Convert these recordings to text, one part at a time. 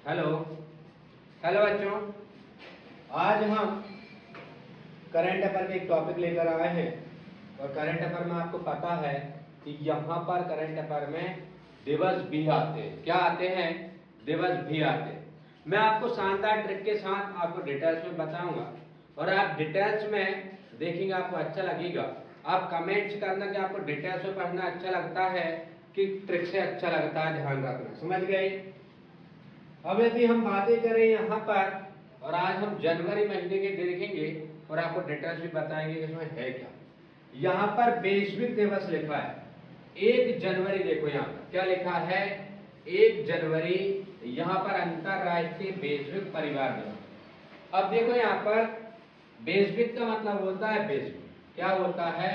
Hello hello बच्चों, आज हम करंट अफेयर के एक टॉपिक लेकर आए हैं और करंट अफेयर में आपको पता है कि यहाँ पर करंट अफेयर में दिवस भी आते हैं। क्या आते हैं? दिवस भी आते हैं। मैं आपको शानदार ट्रिक के साथ आपको डिटेल्स में बताऊंगा और आप डिटेल्स में देखेंगे, आपको अच्छा लगेगा। आप कमेंट्स करना कि आपको डिटेल्स में पढ़ना अच्छा लगता है कि ट्रिक से अच्छा लगता है, ध्यान रखना। समझ गए? अब यदि हम बातें करें यहाँ पर, और आज हम जनवरी महीने के देखेंगे और आपको डिटेल्स भी बताएंगे कि इसमें है क्या। यहाँ पर वैश्विक दिवस लिखा है 1 जनवरी। देखो यहाँ पर क्या लिखा है, 1 जनवरी। यहाँ पर अंतरराष्ट्रीय वैश्विक परिवार दिवस। अब देखो यहाँ पर वैश्विक का मतलब होता है विश्व। क्या होता है?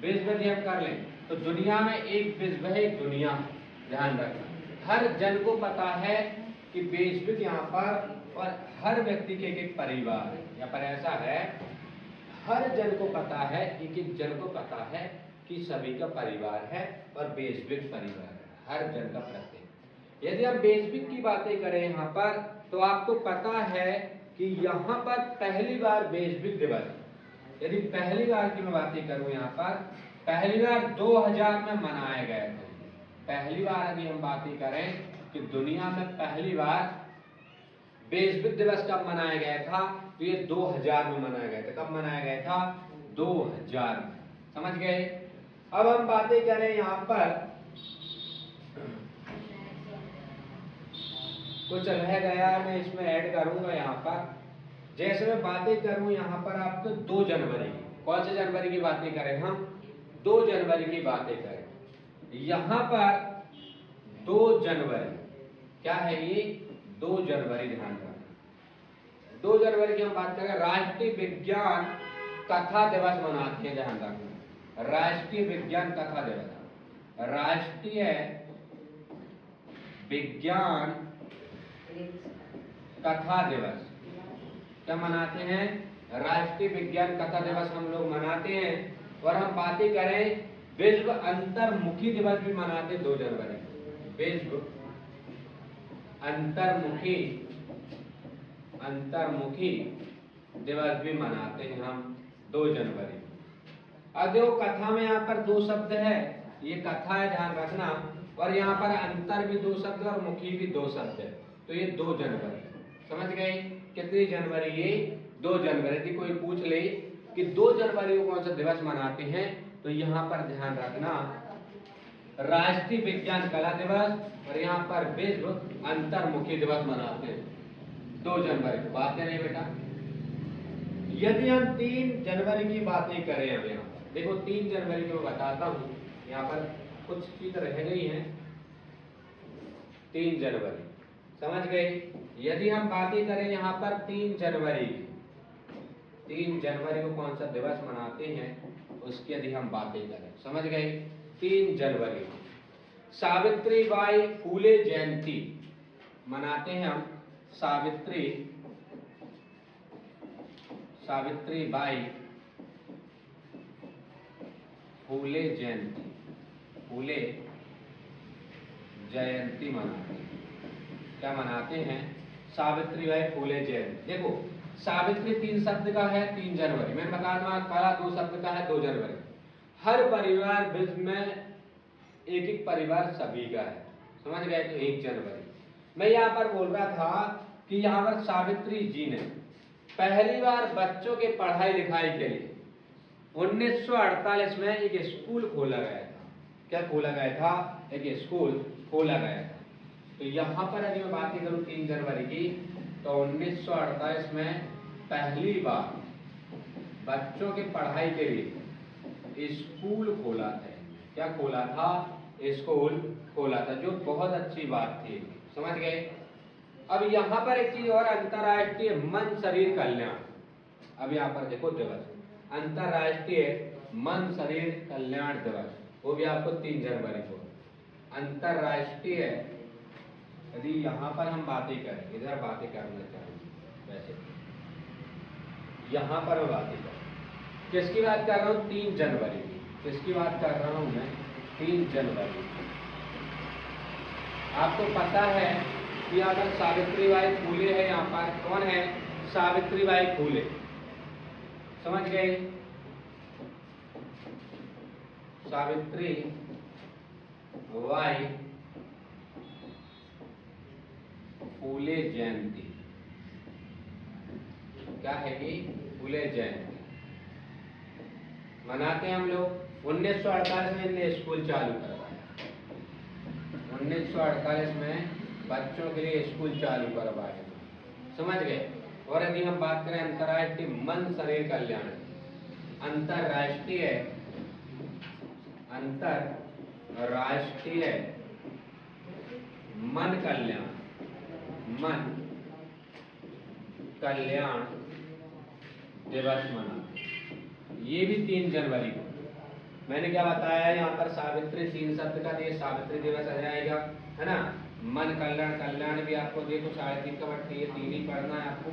विश्व। यदि हम कर लें तो दुनिया में एक विश्व है, एक दुनिया है। ध्यान रखना, हर जन को पता है कि वैश्विक यहाँ पर, और हर व्यक्ति के एक परिवार है। यहाँ पर ऐसा है, हर जन को पता है, एक एक जन को पता है कि सभी का परिवार है और वैश्विक परिवार है, हर जन का प्रत्येक। यदि हम वैश्विक की बातें करें यहाँ पर, तो आपको पता है कि यहाँ पर पहली बार वैश्विक दिवस, यदि पहली बार की मैं बातें करूं यहाँ पर, पहली बार 2000 में मनाया गया था। पहली बार यदि हम बातें करें कि दुनिया में पहली बार वैश्विक दिवस कब मनाया गया था, तो ये 2000 में मनाया गया था। कब मनाया गया था? 2000 में। समझ गए? अब हम बातें करें यहाँ पर, कुछ रह गया मैं इसमें ऐड करूंगा यहाँ पर। जैसे मैं बातें करूं यहाँ पर आपको 2 जनवरी की, कौन से जनवरी की बातें करें हम? 2 जनवरी की बातें करें। यहाँ पर 2 जनवरी क्या है ये? 2 जनवरी, ध्यान रखना। 2 जनवरी की हम बात करें, राष्ट्रीय विज्ञान कथा दिवस मनाते हैं। ध्यान रखना, राष्ट्रीय विज्ञान कथा दिवस, राष्ट्रीय विज्ञान कथा दिवस क्या मनाते हैं? राष्ट्रीय विज्ञान कथा दिवस हम लोग मनाते हैं। और हम बातें करें, विश्व अंतर्मुखी दिवस भी मनाते 2 जनवरी। विश्व अंतर्मुखी अंतर्मुखी दिवस भी मनाते हैं हम 2 जनवरी। अब देखो कथा में यहाँ पर 2 शब्द है, ये कथा है, ध्यान रखना। और यहाँ पर अंतर भी 2 शब्द और मुखी भी 2 शब्द है, तो ये 2 जनवरी। समझ गए? कितनी जनवरी? ये 2 जनवरी। यदि कोई पूछ ले कि 2 जनवरी को कौन सा दिवस मनाते हैं, तो यहाँ पर ध्यान रखना, राष्ट्रीय विज्ञान कला दिवस और यहाँ पर विश्व अंतर्मुखी दिवस मनाते हैं 2 जनवरी को। बात है नहीं बेटा? यदि हम 3 जनवरी की बातें करें, अब यहाँ पर देखो 3 जनवरी को बताता हूँ, यहाँ पर कुछ चीज रह गई है। 3 जनवरी, समझ गए? यदि हम बातें करें यहाँ पर 3 जनवरी, 3 जनवरी को कौन सा दिवस मनाते हैं उसकी यदि हम बातें करें, समझ गए? 3 जनवरी सावित्रीबाई फूले जयंती मनाते हैं हम। सावित्रीबाई फूले जयंती, फूले जयंती मनाते हैं। क्या मनाते हैं? सावित्रीबाई फूले जयंती। देखो सावित्री 3 शब्द का है, 3 जनवरी। मैंने बता दूंगा, कला 2 शब्द का है, 2 जनवरी। हर परिवार विश्व में एक एक परिवार सभी का है, समझ गए? तो 1 जनवरी। मैं यहाँ पर बोल रहा था कि यहाँ पर सावित्री जी ने पहली बार बच्चों के पढ़ाई लिखाई के लिए 1948 में एक स्कूल खोला गया था। क्या खोला गया था? एक स्कूल खोला गया था। तो यहाँ पर यदि मैं बात करूँ 3 जनवरी की, तो 1948 में पहली बार बच्चों की पढ़ाई के लिए स्कूल खोला था। क्या खोला था? स्कूल खोला था, जो बहुत अच्छी बात थी। समझ गए? अब यहाँ पर एक चीज और, अंतरराष्ट्रीय मन शरीर कल्याण। अब यहाँ पर देखो दिवस, अंतरराष्ट्रीय मन शरीर कल्याण दिवस, वो भी आपको 3 जनवरी को। अंतरराष्ट्रीय, यदि यहाँ पर हम बातें करें, इधर बातें करना चाहेंगे, वैसे यहाँ पर मैं बातें करें, किसकी बात कर रहा हूँ? 3 जनवरी की। किसकी बात कर रहा हूँ मैं? 3 जनवरी। आपको पता है यहाँ पर सावित्रीबाई फूले है, यहाँ पर कौन है, सावित्रीबाई फूले, समझ गए, सावित्रीबाई फूले जयंती, क्या है कि फूले जयंती मनाते हैं हम लोग। 1948 में इनने स्कूल चालू करवाया, 1948 में बच्चों के लिए स्कूल चालू करवाए, समझ गए। और यदि हम बात करें अंतर्राष्ट्रीय मन शरीर कल्याण, अंतर्राष्ट्रीय मन कल्याण, मन कल्याण दिवस मनाते, ये भी 3 जनवरी को। मैंने क्या बताया यहाँ पर सावित्री 3 शब्द का, ये सावित्री दिवस आ जाएगा, है ना। मन कल्याण, कल्याण भी आपको देखो 3.5 का बट ये 3 ही पढ़ना है आपको,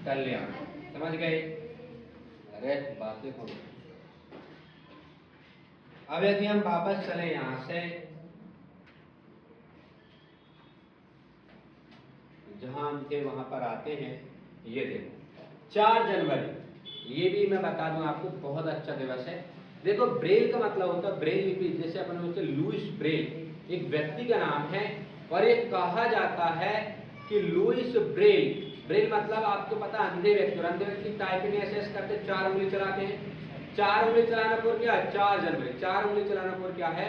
कल्याण, समझ गए। अरे बातें करो। अब यदि हम वापस चले यहां से, जहां हम थे वहां पर आते हैं, ये देखो 4 जनवरी, ये भी मैं बता दूं आपको बहुत अच्छा दिवस है। देखो ब्रेल का मतलब होता है ब्रेल लिपि, जैसे अपन बोलते लुईस ब्रेल एक व्यक्ति का नाम है, और ये कहा जाता है कि लुईस ब्रेल, ब्रेल मतलब आपको पता अंधे व्यक्ति, और अंधे व्यक्ति टाइपिंग ऐसे करते 4 उंगली चलाते हैं, 4 उंगली चलाने पर क्या है 4 जनवरी, 4 उंगली चलाने पर क्या है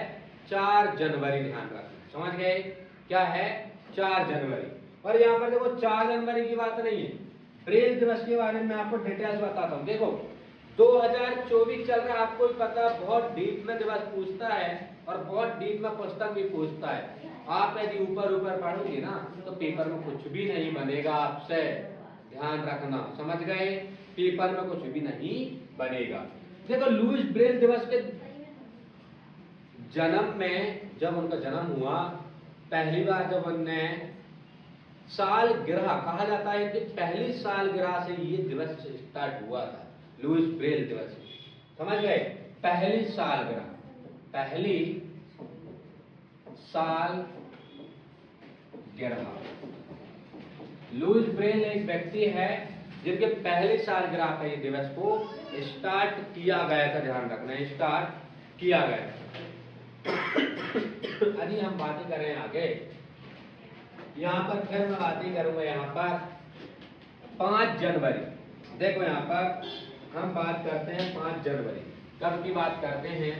4 जनवरी, ध्यान रखना, समझ गए, क्या है 4 जनवरी। और यहाँ पर देखो 4 जनवरी की बात नहीं है, ब्रेल दिवस के बारे में आपको डिटेल्स बताता हूँ। देखो 2024 चल रहा है, आपको भी पता, बहुत डीप में दिवस पूछता है और बहुत डीप में पुस्तक भी पूछता है। आप यदि ऊपर पढ़ोगे ना तो पेपर में कुछ भी नहीं बनेगा आपसे, ध्यान रखना, समझ गए, पेपर में कुछ भी नहीं बनेगा। देखो लुईस ब्रेल दिवस के जन्म में, जब उनका जन्म हुआ पहली बार, जब उनने सालगिरह, कहा जाता है कि पहली सालगिरह से ये दिवस स्टार्ट हुआ था, लुईस ब्रेल दिवस, समझ गए, पहली सालगिरह, पहली सालगिरह। लुईस ब्रेल एक व्यक्ति है जिनके पहली सालगिरह पे ये दिवस को स्टार्ट किया गया था, ध्यान रखना, स्टार्ट किया गया था। यदि हम बातें करें आगे, यहाँ पर फिर मैं बातें करूंगा यहाँ पर 5 जनवरी। देखो यहाँ पर हम बात करते हैं 5 जनवरी, कब की बात करते हैं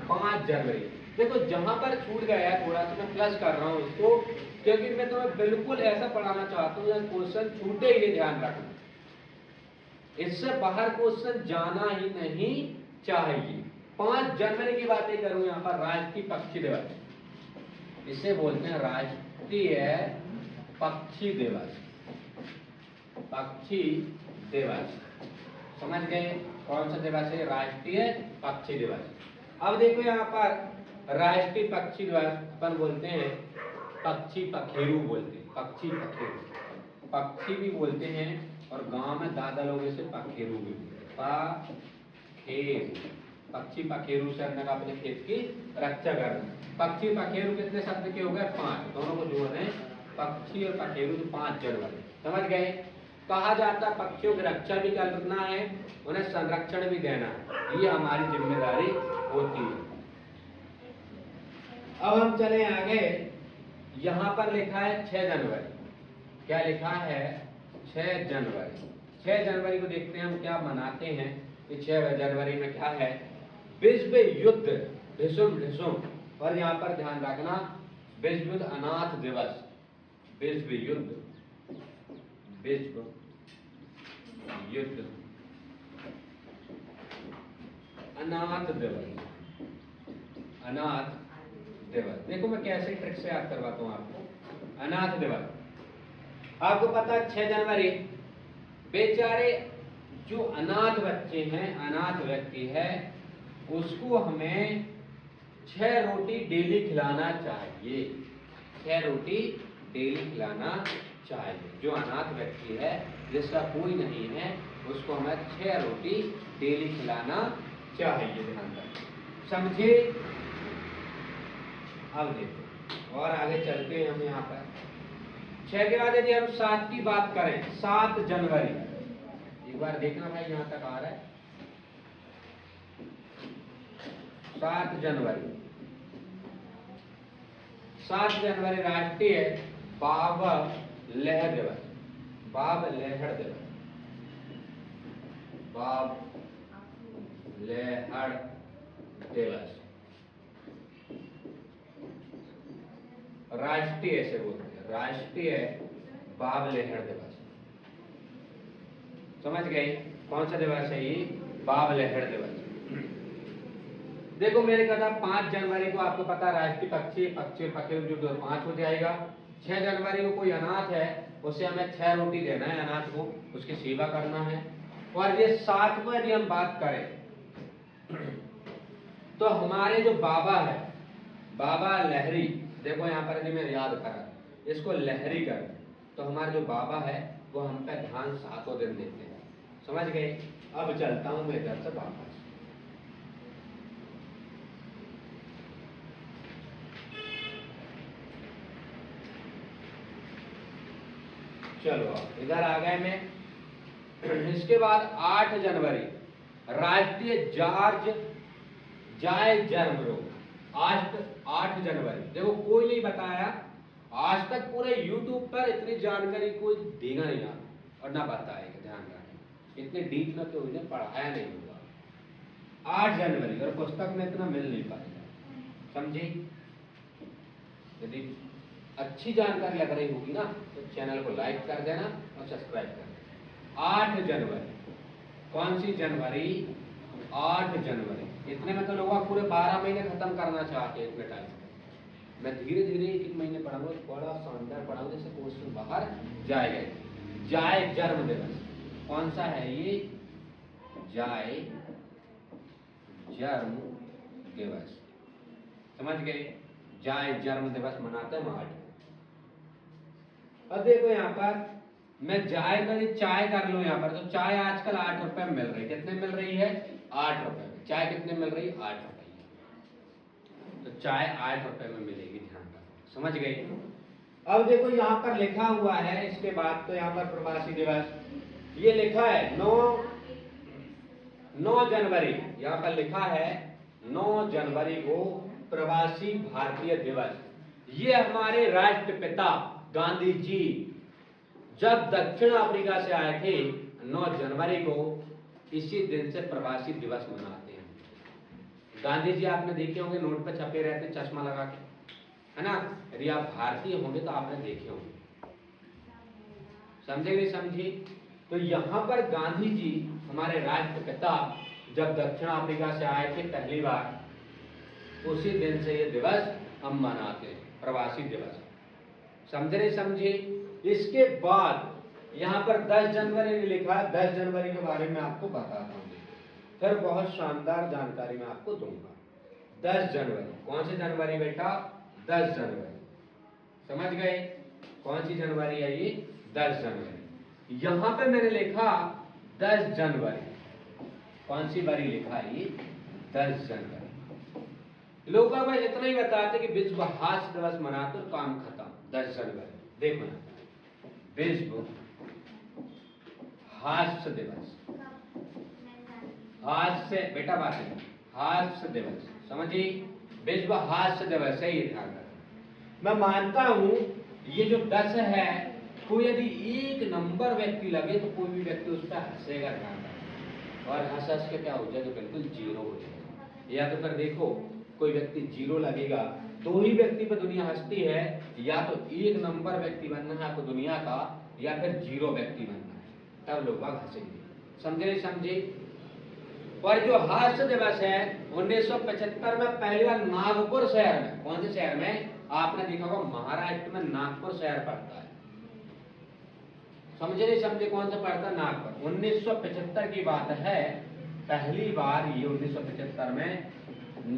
5 जनवरी। देखो जहां पर छूट गया है थोड़ा सा मैं प्लस कर रहा हूँ इसको, क्योंकि मैं तुम्हें बिल्कुल ऐसा पढ़ाना चाहता हूँ क्वेश्चन छूटे ही नहीं, ध्यान रखना, इससे बाहर क्वेश्चन जाना ही नहीं चाहिए। 5 जनवरी की बातें करूं यहाँ पर, राष्ट्रीय पक्षी दिवस, इसे बोलते हैं राष्ट्रीय पक्षी दिवस, पक्षी दिवस, समझ गए, कौन सा दिवस है, राष्ट्रीय पक्षी दिवस। अब देखो यहाँ पर राष्ट्रीय पक्षी दिवस अपन बोलते हैं पक्षी पखेरु, बोलते हैं पक्षी पखेरु, पक्षी भी बोलते हैं, और गांव में दादा लोग इसे पखेरु भी बोलते हैं, पखेरु, पक्षी पखेरु से हमने अपने खेत की रक्षा करना। पक्षी पखेरु कितने शब्द के हो गए 5, दोनों को जोड़ दें, पक्षी और पखेरु, तो 5 जनवरी, समझ गए। कहा जाता है पक्षियों की रक्षा भी करना है, उन्हें संरक्षण भी देना है, ये हमारी जिम्मेदारी होती है। अब हम चले आगे, यहाँ पर लिखा है 6 जनवरी, क्या लिखा है 6 जनवरी। 6 जनवरी को देखते हैं हम क्या मनाते हैं कि 6 जनवरी में क्या है, विश्व युद्ध ढिसुम ढिसुम, और यहाँ पर ध्यान रखना विश्व युद्ध अनाथ दिवस, विश्व युद्ध, विश्व युद्ध अनाथ दिवस, अनाथ दिवस। देखो मैं कैसे ट्रिक से याद करवाता हूँ आपको, अनाथ दिवस। आपको पता है 6 जनवरी बेचारे जो अनाथ बच्चे हैं, अनाथ व्यक्ति है, उसको हमें 6 रोटी डेली खिलाना चाहिए, 6 रोटी डेली खिलाना चाहिए। जो अनाथ व्यक्ति है, जिसका कोई नहीं है, उसको हमें 6 रोटी डेली खिलाना चाहिए, ध्यान रखें, समझे। अब देखो और आगे चलते हैं हम यहाँ पर 6 के बाद यदि हम 7 की बात करें, 7 जनवरी, एक बार देखना भाई यहां तक आ रहा है। 7 जनवरी, 7 जनवरी राष्ट्रीय बाब लहर दिवस, बाब लहर दिवस, बाब लहर दिवस, राष्ट्रीय ऐसे बोलते हैं, राष्ट्रीय बाब लहर दिवस। समझ गए कौन सा दिवस है ये? बाब लहर दिवस। देखो मैंने कहा था 5 जनवरी को आपको पता राष्ट्रीय पक्षी, पक्षी और पक्षी जो 5 हो जाएगा। 6 जनवरी को कोई अनाथ है उसे हमें 6 रोटी देना है, अनाथ को उसकी सेवा करना है। और ये 7 को यदि हम बात करें तो हमारे जो बाबा है, बाबा लहरी, देखो यहाँ पर यदि मैं याद करा इसको लहरी कर, तो हमारे जो बाबा है वो हम पे ध्यान 7 दिन देते हैं। समझ गए? अब चलता हूं मैं इधर से वापस। चलो इधर आ गए मैं। इसके बाद 8 जनवरी राष्ट्रीय जॉर्ज जाय जर्म रोग। आज 8 जनवरी, देखो कोई नहीं बताया आज तक पूरे YouTube पर इतनी जानकारी कोई देगा नहीं यार, और ना बताएगा, ध्यान रखें इतने डीप में तो उन्हें पढ़ाया नहीं होगा। 8 जनवरी और पुस्तक में इतना मिल नहीं पाएगा, समझे? यदि अच्छी जानकारी लग रही होगी ना तो चैनल को लाइक कर देना और सब्सक्राइब कर देना। 8 जनवरी, कौन सी जनवरी? 8 जनवरी। इतने में तो लोग पूरे 12 महीने खत्म करना चाहते हैं इतने टाइम। मैं धीरे धीरे एक महीने पढ़ाऊंगा, बड़ा शानदार पढ़ाऊंगा, जैसे क्वेश्चन बाहर जाएगा। जाय जर्म दिवस कौन सा है ये? जाय जर्म दिवस। समझ गए? जाय जर्म दिवस मनाते हैं मार्च। अब देखो यहाँ पर मैं जाय का चाय कर लूं यहाँ पर, तो चाय आजकल 8 रुपए में मिल रही है। कितने मिल रही है? 8 रुपए में। चाय कितने मिल रही है? 8 रुपए। तो चाय 8 रुपए में मिलेगी, ध्यान रखो। समझ गए? अब देखो यहाँ पर लिखा हुआ है, इसके बाद तो यहाँ पर प्रवासी दिवस ये लिखा है 9 जनवरी, यहाँ पर लिखा है 9 जनवरी को प्रवासी भारतीय दिवस। ये हमारे राष्ट्रपिता गांधी जी जब दक्षिण अफ्रीका से आए थे 9 जनवरी को, इसी दिन से प्रवासी दिवस मनाते हैं। गांधी जी आपने देखे होंगे, नोट पे छपे रहते हैं चश्मा लगा के, है ना? यदि आप भारतीय होंगे तो आपने देखे होंगे। समझे नहीं समझे? तो यहाँ पर गांधी जी हमारे राष्ट्रपिता जब दक्षिण अफ्रीका से आए थे पहली बार, उसी दिन से ये दिवस हम मनाते हैं, प्रवासी दिवस। समझे नहीं समझे? इसके बाद यहाँ पर 10 जनवरी ने लिखा है। 10 जनवरी के बारे में आपको बताता हूँ, फिर बहुत शानदार जानकारी मैं आपको दूंगा। 10 जनवरी, कौन सी जनवरी बेटा? 10 जनवरी। समझ गए कौन सी जनवरी है ये? 10 जनवरी। यहाँ पे मैंने लिखा 10 जनवरी, कौन सी बारी लिखा है ये? 10 जनवरी। लोग बस इतना ही बताते कि विश्व हास्य दिवस मनाते और काम खत्म। 10 जनवरी देखो ना, विश्व हास्य दिवस, हास्य बेटा बात है, हास्य दिवस। समझिए? विश्व हास्य दिवस है, ये ध्यान रखना। मैं मानता हूं ये जो 10 है, कोई यदि एक नंबर व्यक्ति लगे तो कोई भी व्यक्ति उस पर हंसेगा, ध्यान रखना। और हंस हंस के क्या हो जाएगा? बिल्कुल 0 हो जाएगा। या तो फिर देखो कोई व्यक्ति 0 लगेगा, 2 ही व्यक्ति पर दुनिया हंसती है, या तो 1 नंबर व्यक्ति बनना है आपको दुनिया का, या फिर 0 व्यक्ति बनना है, तब लोग हंसेंगे। समझे नहीं समझे? और जो हास्य दिवस है 1975 में पहली बार नागपुर शहर में, कौन से शहर में? आपने देखा होगा महाराष्ट्र में नागपुर शहर पड़ता है। समझे नहीं समझे? कौन सा पड़ता है? नागपुर। 1975 की बात है, पहली बार ये 1975 में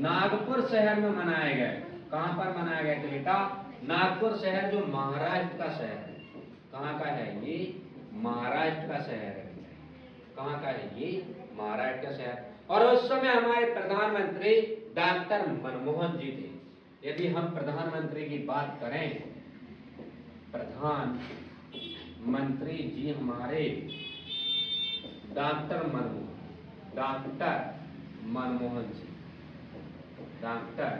नागपुर शहर में मनाए गए। कहां पर मनाया गया बेटा? नागपुर शहर जो महाराष्ट्र का शहर है। कहां का है ये? महाराष्ट्र का शहर है। कहां का है ये? महाराष्ट्र का शहर। और उस समय हमारे प्रधानमंत्री डॉक्टर मनमोहन जी थे। यदि हम प्रधानमंत्री की बात करें प्रधानमंत्री जी हमारे डॉक्टर मनमोहन सिंह, डॉक्टर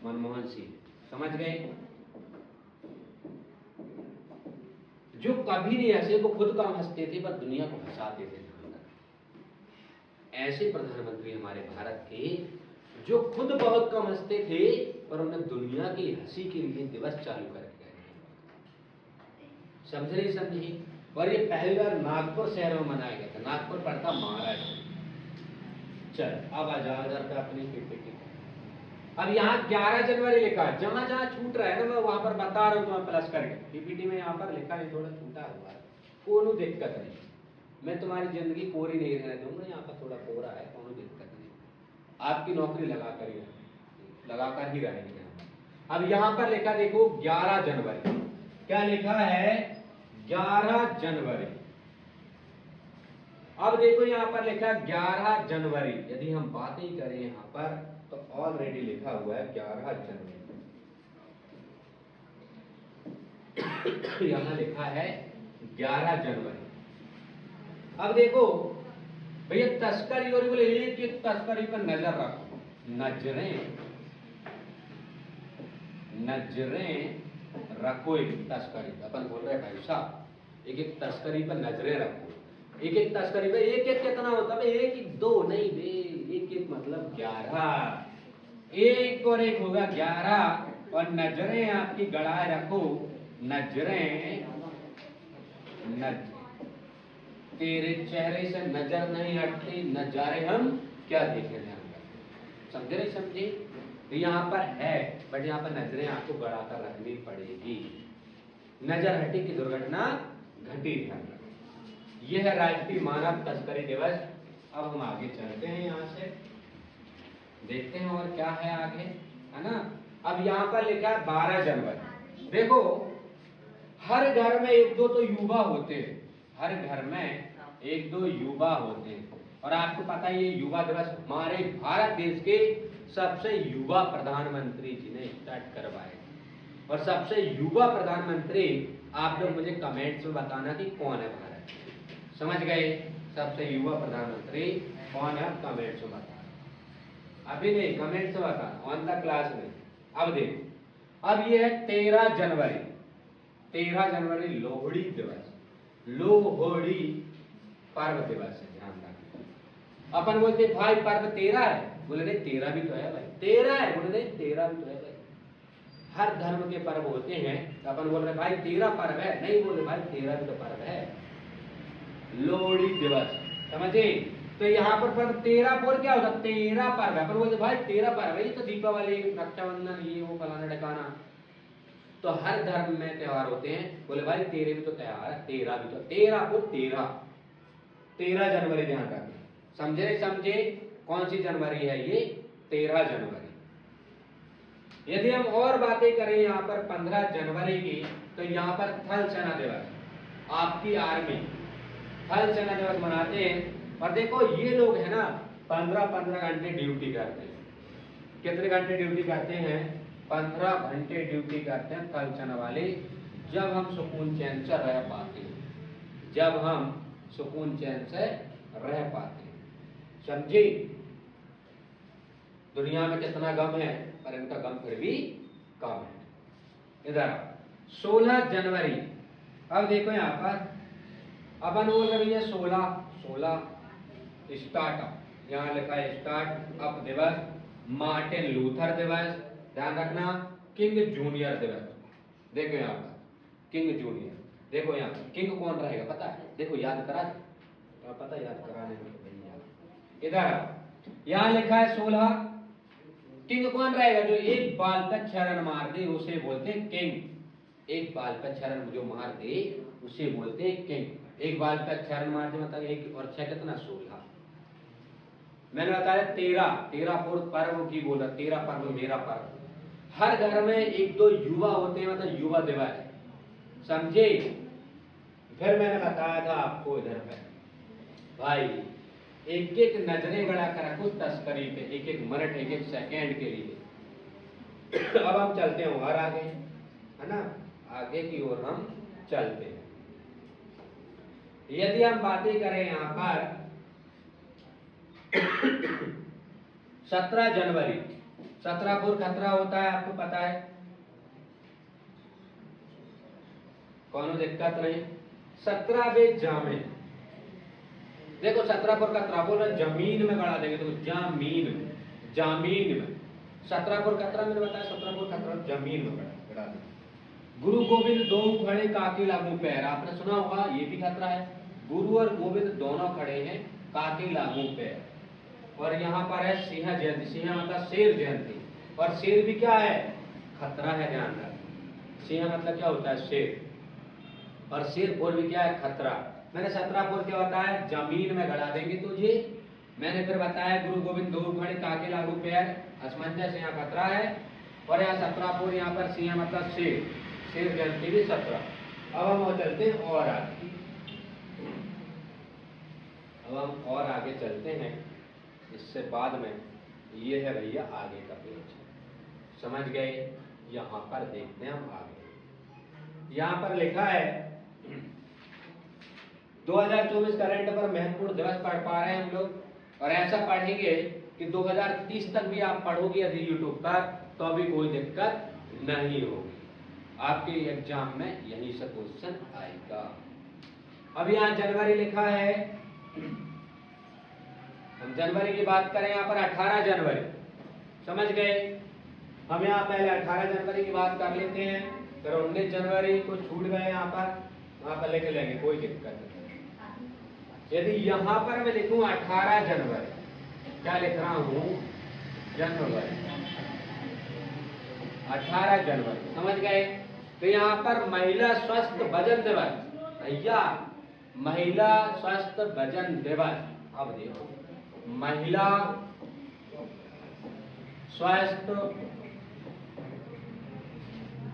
मनमोहन सिंह, समझ गए? जो कभी नहीं हंसे, वो खुद कम हंसते थे पर दुनिया को हंसाते थे। ऐसे प्रधानमंत्री हमारे भारत के जो खुद बहुत कम हंसते थे पर उन्हें दुनिया की हंसी के लिए दिवस चालू कर दिया। समझ रही समझी? और ये पहली बार नागपुर शहर में मनाया गया था। नागपुर पड़ता महाराष्ट्र। चल अब आ जाओ इधर पे अपनी पीपीटी। अब यहाँ 11 जनवरी लिखा है, जहां जहां छूट रहा है ना मैं वहां पर बता रहा हूँ तुम्हें प्लस करके। पीपीटी में यहाँ पर लिखा है, थोड़ा छूटा हुआ है, कोई दिक्कत नहीं, मैं तुम्हारी जिंदगी कोरी नहीं रहने दूंगा। यहाँ पर थोड़ा कोरा है, कोई दिक्कत नहीं, आपकी नौकरी लगा कर ही रहेगी। अब यहाँ पर लिखा देखो 11 जनवरी, क्या लिखा है? 11 जनवरी। अब देखो यहाँ पर लिखा 11 जनवरी। यदि हम बातें करें यहाँ पर तो ऑलरेडी लिखा हुआ है 11 जनवरी। यहाँ लिखा है 11 जनवरी। अब देखो भैया तस्करी और बोले एक तस्करी पर नजर रखो, नजरें रखो एक तस्करी। अपन बोल रहे भाई साहब एक तस्करी पर नजरें रखो। एक तस्करी पे एक कितना होता है? एक दो नहीं बे, एक मतलब 11। एक और एक होगा 11 और नजरें आपकी गड़ाए रखो, नजरें तेरे चेहरे से नजर नहीं हटती, नजारे हम क्या देखे ध्यान रखते। समझे नहीं समझे? तो यहाँ पर है बट यहाँ पर नजरें आपको गड़ा कर रखनी पड़ेगी। नजर हटी की दुर्घटना घटी, ध्यान रखो। यह है राष्ट्रीय मानव तस्करी दिवस। अब हम आगे चलते हैं, यहाँ से देखते हैं और क्या है आगे, है ना? अब यहाँ पर लिखा है 12 जनवरी। देखो हर घर में एक दो तो युवा होते हैं, हर घर में एक दो युवा होते हैं। और आपको पता है ये युवा दिवस हमारे भारत देश के सबसे युवा प्रधानमंत्री जी ने स्टार्ट करवाए। और सबसे युवा प्रधानमंत्री आप लोग मुझे कमेंट्स में बताना कि कौन है भारत। समझ गए? सबसे युवा प्रधानमंत्री कौन है? कमेंट्स में बताना, अभी नहीं, कमेंट्स में बताना, ऑन द क्लास में। अब देखो, अब ये है 13 जनवरी। 13 जनवरी लोहड़ी दिवस, लोहड़ी पर्व दिवस है, ध्यान रखना। अपन बोलते भाई पर्व 13 है, बोले नहीं 13 भी तो है भाई, 13 है, बोले नहीं 13 भी तो है भाई। हर धर्म के पर्व होते हैं, तो अपन बोल रहे भाई 13 पर्व है, नहीं बोले भाई 13 भी तो पर्व है। लोहड़ी दिवस, समझे? तो यहाँ पर 13 पर क्या होता? 13 पर्व है। अपन बोलते भाई 13 पर्व है, ये तो दीपावली, रक्षाबंधन, ये वो फलाना ढकाना। तो हर धर्म में त्योहार होते हैं, बोले भाई 13 भी तो त्योहार है, 13 भी तो, 13 जनवरी ध्यान रखना। समझे समझे? कौन सी जनवरी है ये? 13 जनवरी। यदि हम और बातें करें यहाँ पर 15 जनवरी की, तो यहाँ पर थल सेना दिवस, आपकी आर्मी थल सेना दिवस मनाते हैं। और देखो ये लोग है ना 15-15 घंटे ड्यूटी करते हैं। कितने घंटे ड्यूटी करते हैं? 15 घंटे ड्यूटी करते हैं थल सेना वाले। जब हम सुकून चैन से रह पाते हैं, जब हम सुकून चैन से रह पाते हैं। समझे? दुनिया में कितना गम है पर इनका गम फिर भी कम है। इधर 16 जनवरी। अब देखो यहाँ पर अपन बोल रही है 16 स्टार्टअप, यहाँ लिखा है स्टार्टअप दिवस, मार्टिन लूथर दिवस, ध्यान रखना, किंग जूनियर दिवस। देखो यहाँ पर किंग जूनियर, देखो यहाँ पर किंग कौन रहेगा पता है? देखो याद करा, पता याद कराने में इधर यहाँ लिखा है 16। किंग कौन रहेगा? जो एक बाल पर 6 रन मार दे उसे बोलते हैं किंग। एक बाल पर 6 रन जो मार दे उसे बोलते हैं किंग। एक बाल पर 6 रन मार दे मतलब 1 और 6 कितना? 16। मैंने बताया 13 पर्व की बोला, 13 पर्व मेरा पर्व। हर घर में एक दो युवा होते हैं, मतलब युवा दिवस, समझे? फिर मैंने बताया था आपको इधर पे भाई एक एक नजरें गड़ा कर रखो तस्करी पे, एक एक मिनट एक एक सेकेंड के लिए। अब हम चलते हैं और आगे, है ना, आगे की ओर हम चलते हैं। यदि हम बातें करें यहां पर 17 जनवरी, 17 को खतरा होता है, आपको पता है, कौन दिक्कत नहीं। 17वें जामे, देखो 17 पर खतरा बोल रहा जमीन में गड़ा देंगे, तो जमीन में, जमीन में 17 पर खतरा मैंने बताया, 17 पर खतरा जमीन में गड़ा देंगे। गुरु गोविंद दो खड़े काके लागू पैर, आपने सुना होगा, ये भी खतरा है। गुरु और गोविंद दोनों खड़े हैं काके लागू पैर, और यहाँ पर है सिंह जयंती, सिंह मतलब शेर जयंती, और शेर भी क्या है, खतरा है, ध्यान रख। सिंह मतलब क्या होता है, शेर, और शेरपुर भी क्या है, खतरा। मैंने 17 क्या होता है, जमीन में गड़ा देंगे तुझे। मैंने फिर बताया गुरु गोविंद दो खड़े काके लागू पैर, असमंजस यहाँ खतरा है, और यहाँ 17 यहाँ पर सिंह मतलब शेर, शेर जयंती भी 17। अब हम चलते हैं और आगे, अब हम और आगे चलते हैं, इससे बाद में ये है भैया आगे का पेज, समझ गए। यहाँ पर देखते हैं हम आगे, यहाँ पर लिखा है 2024 करंट पर महत्वपूर्ण दिवस पढ़ पा रहे हैं हम लोग, और ऐसा पढ़ेंगे कि 2030 तक भी आप पढ़ोगे यदि यूट्यूब पर, तो अभी कोई दिक्कत नहीं होगी, आपके एग्जाम में यही से क्वेश्चन आएगा। अब यहाँ जनवरी लिखा है, हम जनवरी की बात करें यहाँ पर 18 जनवरी, समझ गए। हम यहाँ पहले 18 जनवरी की बात कर लेते हैं, फिर 19 जनवरी को छूट गए, यहाँ पर लिख लेंगे, कोई दिक्कत नहीं। यदि यहाँ पर मैं लिखूं 18 जनवरी, क्या लिख रहा हूं, जनवरी, 18 जनवरी, समझ गए। तो यहाँ पर महिला स्वस्थ वजन दिवस, भैया महिला स्वस्थ वजन दिवस, अब देखो महिला स्वस्थ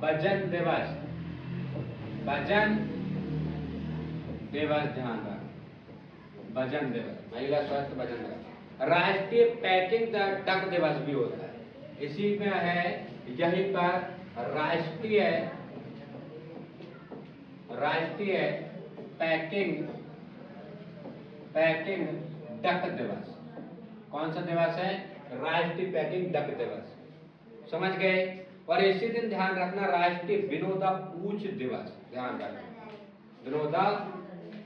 वजन दिवस, वजन दिवस, ध्यान रख, वजन दिवस, महिला स्वस्थ वजन दिवस। राष्ट्रीय पैकिंग डक दिवस भी होता है, इसी में है, यहीं पर राष्ट्रीय पैकिंग डक दिवस, कौन सा दिवस है, राष्ट्रीय पैकिंग डक दिवस, समझ गए। और इसी दिन ध्यान रखना राष्ट्रीय विनोदा पूछ दिवस, ध्यान रखना विनोदा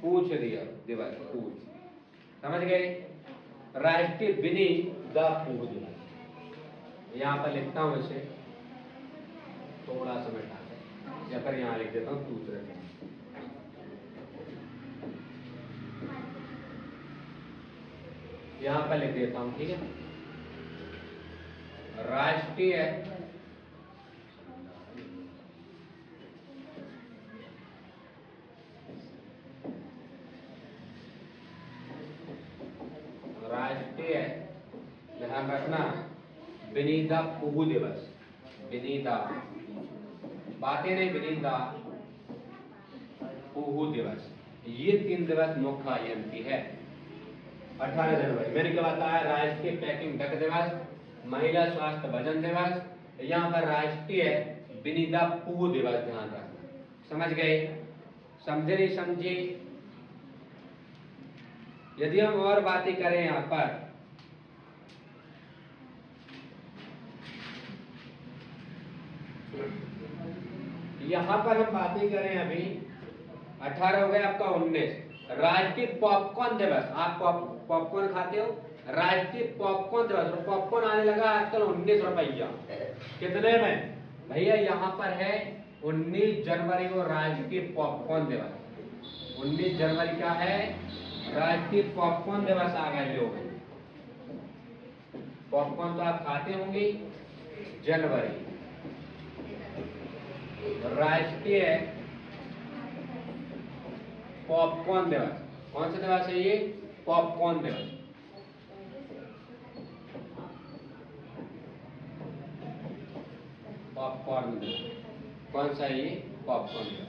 पूछ दिवस, पूछ, समझ गए, राष्ट्रीय विनोदा पूछ दिवस। यहाँ पर लिखता हूं इसे, थोड़ा सा मिटा दे, या फिर यहाँ लिख देता हूँ दूसरे में, यहाँ पर लिख देता हूँ, ठीक है। राष्ट्रीय ध्यान रखना विनीता पुहू दिवस, विनीता, बातें नहीं, विनीता पुहू दिवस, ये 3 दिवस मुख्य IMP है। 18 जनवरी मैंने क्या बताया, राष्ट्रीय पैकिंग डक दिवस, महिला स्वास्थ्य वजन दिवस, यहाँ पर राष्ट्रीय विनीता पुहू दिवस, ध्यान रखना, समझ गए, समझे नहीं समझे। यदि हम और बातें करें यहाँ पर, यहाँ पर हम बातें करें, अभी 18 हो गया आपका, 19 राष्ट्रीय पॉपकॉर्न दिवस, आप पॉपकॉर्न खाते हो, राष्ट्रीय पॉपकॉर्न दिवस, और पॉपकॉर्न आने लगा आजकल 19 रुपया, कितने में भैया, यहाँ पर है 19 जनवरी को राष्ट्रीय पॉपकॉर्न दिवस, 19 जनवरी क्या है, राष्ट्रीय पॉपकॉर्न दिवस आ गए लोग। पॉपकॉर्न तो आप खाते होंगे, जनवरी राष्ट्रीय पॉपकॉर्न दिवस, कौन सा दिवस है ये, पॉपकॉर्न दिवस, पॉपकॉर्न दिवस, कौन सा है ये, पॉपकॉर्न दिवस।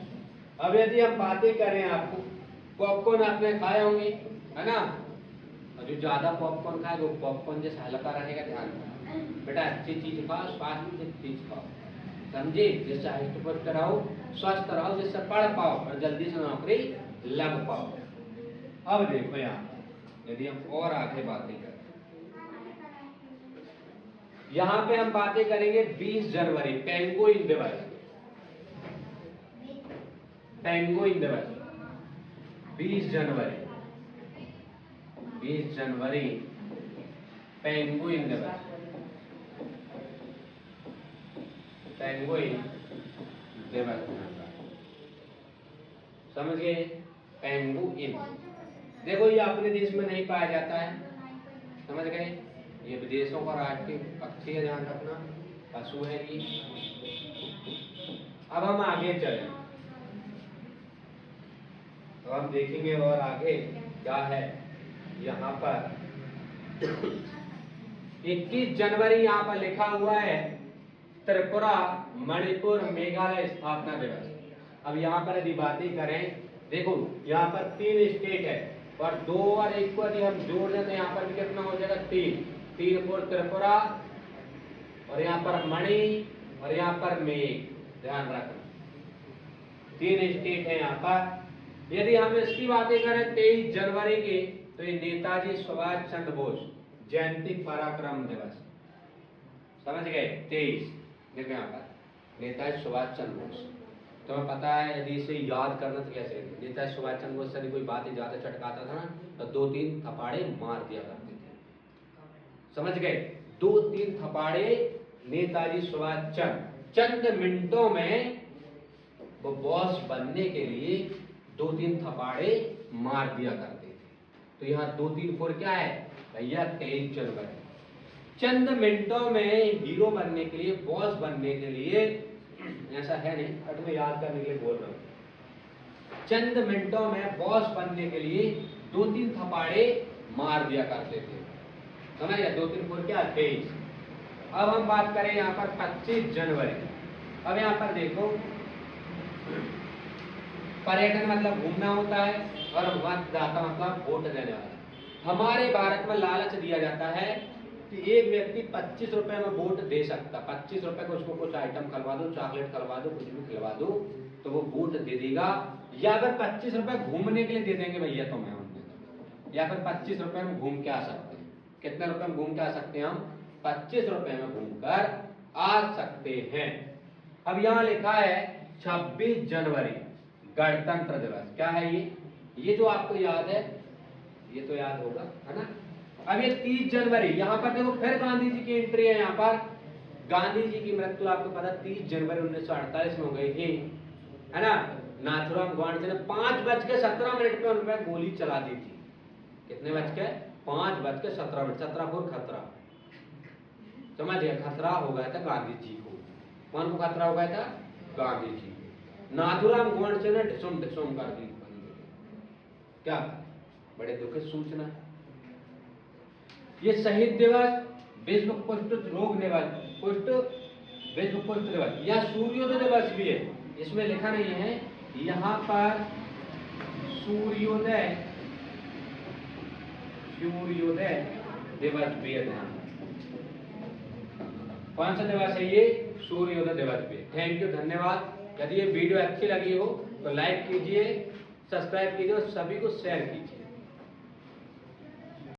अब यदि हम बातें करें, आपको पॉपकॉर्न आपने खाए होंगे, है ना, और जो ज्यादा पॉपकॉर्न खाएगा वो पॉपकॉर्न जैसा हल्का रहेगा, ध्यान रखना बेटा। अच्छी चीज खाओ, स्वास्थ्य चीज खाओ, समझे? जिससे हष्ट पुष्ट रहो, स्वस्थ रहो, जिससे पढ़ पाओ और जल्दी से नौकरी लग पाओ। अब देखो यहाँ यदि हम और आगे बातें करें, यहाँ पे हम बातें करेंगे 20 जनवरी पेंगुइन दिवस। पेंगुइन दिवस 20 जनवरी, 20 जनवरी पेंगुइन दिवस। पेंगुइन दिवस समझ गए? पेंगुइन देखो ये अपने देश में नहीं पाया जाता है, समझ गए? ये विदेशों का राष्ट्रीय पक्षी है, ध्यान रखना, पशु है ये। अब हम आगे चलें, तो हम देखेंगे और आगे क्या है यहाँ पर। 21 जनवरी यहाँ पर लिखा हुआ है त्रिपुरा मणिपुर मेघालय स्थापना दिवस। अब यहाँ पर यदि बातें करें, देखो यहाँ पर 3 स्टेट है और 2 और 1 को यदि हम जोड़ दें तो यहाँ पर भी कितना हो जाएगा 3 4 त्रिपुरा और यहाँ पर मणि और यहाँ पर मेघ, ध्यान रखना 3 स्टेट है यहाँ पर। यदि हम इसकी बातें करें 23 जनवरी की, तो ये नेताजी सुभाष चंद्र बोस जयंती पराक्रम दिवस, समझ गए? 23 देखो यहाँ पर नेताजी सुभाष चंद्र बोस। तुम्हें पता है यदि इसे याद करना तो कैसे? नेताजी सुभाष चंद्र बोस से कोई बात ज्यादा चटकाता था ना तो 2-3 थप्पड़े मार दिया करते थे, समझ गए? 2-3 थप्पड़े नेताजी सुभाष चंद मिनटों में वो बॉस बनने के लिए 2-3 थप्पड़े मार दिया करते थे। तो यहाँ 2-3 4 क्या है भैया? 23 जनवरी। चंद मिनटों में हीरो बनने के लिए, बॉस बनने के लिए, ऐसा है नहीं बट मैं याद करने के लिए बोल रहा हूँ, चंद मिनटों में बॉस बनने के लिए 2-3 थप्पड़े मार दिया करते थे, समझ गया? 2-3 4 क्या? 23। अब हम बात करें यहाँ पर 25 जनवरी। अब यहाँ पर देखो पर्यटन मतलब घूमना होता है और मतदाता मतलब वोट देने वाला। हमारे भारत में लालच दिया जाता है कि एक व्यक्ति 25 रुपए में वोट दे सकता, 25 रुपए को उसको कुछ आइटम खिलवा दो, चॉकलेट खिलवा दो, कुछ भी खिलवा दो तो वो वोट दे देगा। या फिर 25 रुपए घूमने के लिए दे देंगे भैया तो मैं उनमें, या फिर 25 रुपए में घूम के आ सकते हैं। कितने रुपए में घूम के आ सकते हैं हम? 25 रुपए में घूमकर आ सकते हैं। अब यहाँ लिखा है 26 जनवरी गणतंत्र दिवस। क्या है ये जो आपको याद है, ये तो याद होगा, है ना? अब ये 30 जनवरी, यहाँ पर देखो फिर गांधी जी की एंट्री है। यहाँ पर गांधी जी की मृत्यु आपको पता 30 जनवरी 1948 में हो गई थी, है ना? नाथूराम गोडसे ने 5:17 पे उन पर गोली चला दी थी। कितने बज के? 5:17। 17 खतरा, समझ गया? खतरा हो गया था गांधी जी को। कौन को खतरा हो गया था? गांधी जी को। नाथूराम गोडसे ने ढिसुम कर दी। क्या बड़े दुखद सूचना। ये शहीद दिवस, विश्व कुष्ठ रोग दिवस, विश्व कुष्ठ दिवस या सूर्योदय दिवस भी है। इसमें लिखा नहीं है, यहाँ पर सूर्योदय दिवस भी है। ध्यान, कौन सा दिवस है ये? सूर्योदय दिवस भी। थैंक यू, धन्यवाद। यदि ये वीडियो अच्छी लगी हो तो लाइक कीजिए, सब्सक्राइब कीजिए और सभी को शेयर कीजिए।